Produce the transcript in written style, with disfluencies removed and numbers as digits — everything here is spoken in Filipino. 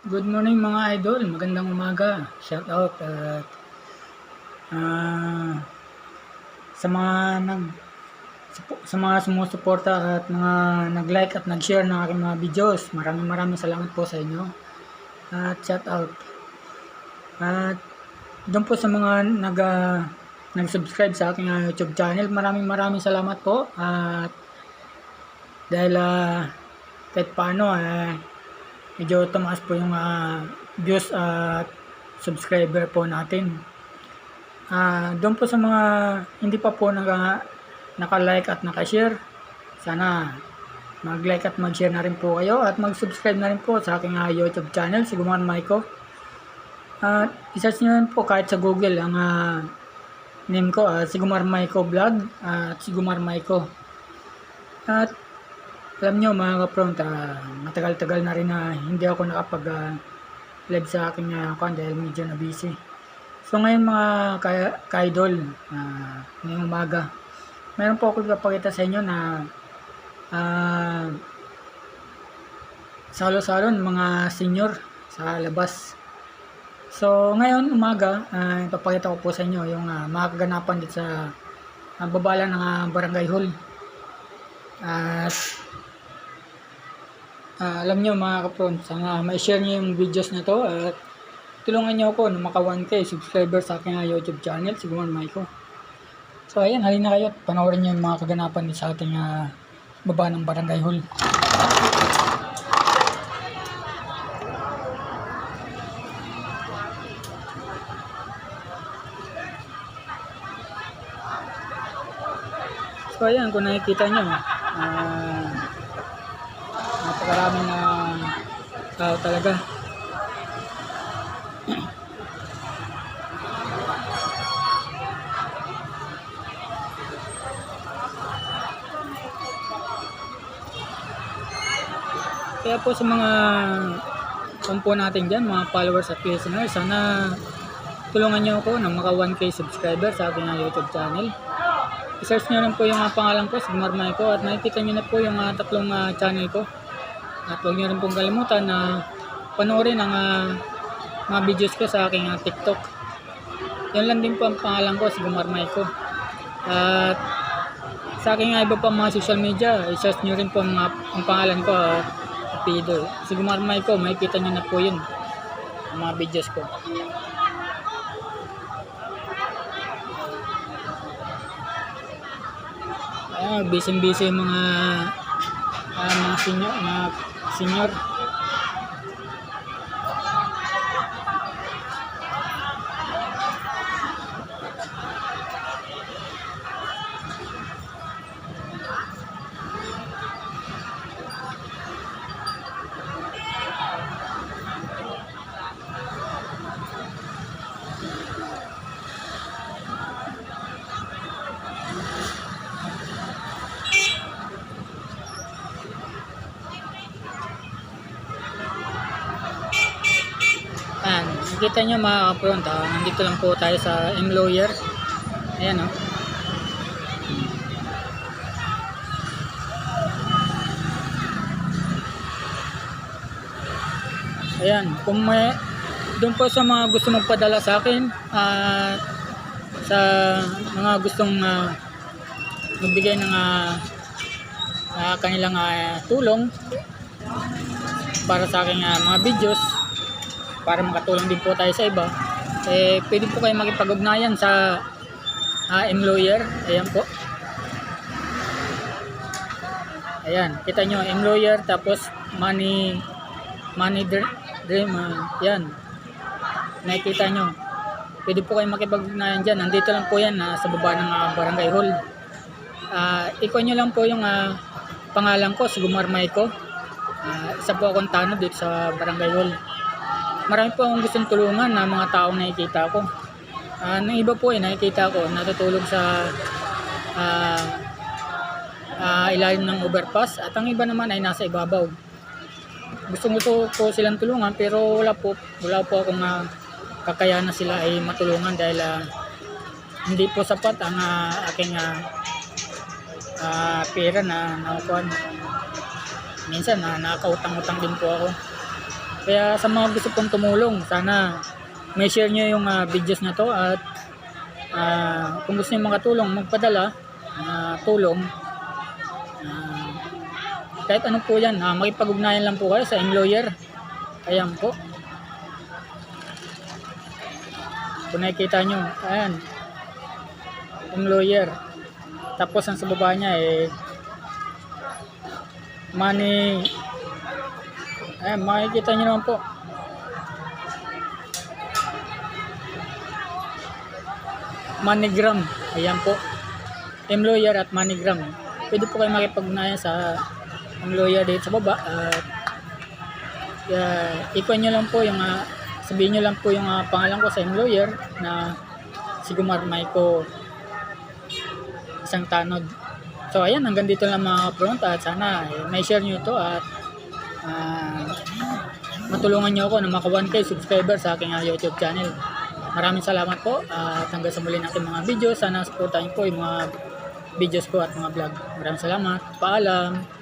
Good morning mga idol, magandang umaga. Shout out at ah, sa mga sa mga sumusuporta at mga nag-like at nag-share ng aking mga videos. Maraming salamat po sa inyo. At shout out. At doon po sa mga nag-subscribe sa aking YouTube channel, maraming salamat po. At dahil kahit paano medyo tumaas po yung views at subscriber po natin. Doon po sa mga hindi pa po naka-like at naka-share, sana mag-like at mag-share na rin po kayo at mag-subscribe na rin po sa aking YouTube channel, Sigumar Maiko. At isearch nyo rin po kahit sa Google ang name ko, Sigumar Maiko Vlog at Sigumar Maiko. At alam nyo mga kapront, matagal-tagal na rin na hindi ako nakapag-live sa aking account dahil medyo na busy. So ngayon mga ka-idol, ngayong umaga, mayroon po ako ipapakita sa inyo na salo-salon mga senior sa labas. So ngayon umaga, ipapakita ko po sa inyo yung mga kaganapan dito sa babala ng barangay hall. At alam nyo mga kapron, sana ma-share nyo yung videos na to at tulungan nyo ako na maka 1K subscriber sa aking YouTube channel, Sigumar Maiko. So ayan, halina kayo at panoorin nyo yung mga kaganapan sa ating baba ng barangay hall. So ayan, kung nakikita nyo, napakaraming tao talaga. Kaya po sa mga kampo natin dyan, mga followers at listeners, sana tulungan nyo ako na maka 1K subscriber sa aking YouTube channel. I-search nyo rin po yung pangalan ko, Sigumar Maiko, at makikita nyo na po yung tatlong channel ko. At huwag nyo rin pong kalimutan na panoorin ang mga videos ko sa aking TikTok. Yan lang din po ang pangalan ko, Sigumar Maiko. At sa aking iba pa mga social media, i-search nyo rin po ang pangalan ko, Pido. Sigumar Maiko, makikita nyo na po yun, ang mga videos ko. Busy yung mga senior. Nakikita nyo mga kapron, nandito lang po tayo sa M-Lawyer. Ayan o. Ayan, kung may doon po sa mga gusto magpadala sa akin, sa mga gustong magbigay ng kanilang tulong para sa aking mga videos, para makatulong din po tayo sa iba, pwede po kayo makipag-ugnayan sa M-Lawyer. Ayan po. Ayan, kita nyo, M-Lawyer, tapos money dream, yan. Nakikita nyo. Pwede po kayo makipag-ugnayan dyan. Nandito lang po yan sa baba ng barangay hall. Ikuha nyo lang po yung pangalan ko, Sigumar Maiko. Isa po akong tanod dito sa barangay hall. Marami po akong gustong tulungan na mga taong nakikita ko. Nang iba po nakikita ko natutulog sa ilalim ng overpass at ang iba naman ay nasa ibabaw. Gusto po silang tulungan pero wala po akong kakayahan na sila ay matulungan dahil hindi po sapat ang aking pera na nakukuha. Minsan nakakautang-utang din po ako. Kaya sa mga gusto pong tumulong, sana may share nyo yung videos na to at kung gusto nyo makatulong, magpadala tulong. Kahit ano po yan, makipag-ugnayan lang po kayo sa employer. Ayan po. Kung nakikita nyo, ayan, employer. Tapos ang sa baba niya money. Ayan, makikita nyo naman po. MoneyGram. Ayan po. Employer at MoneyGram. Pwede po kayo makipag-ugnayan sa employer dito sa baba. Ikuan nyo lang po yung sabihin nyo lang po yung pangalan ko sa employer na si Gumar Maiko Isang Tanod. So ayan, hanggang dito lang mga kapronta at sana may share nyo ito at matulungan nyo ako na maka 1K subscriber sa aking YouTube channel. Maraming salamat po at hanggang sa muli natin mga video. Sana supportahan po yung mga videos ko at mga vlog. Maraming salamat. Paalam.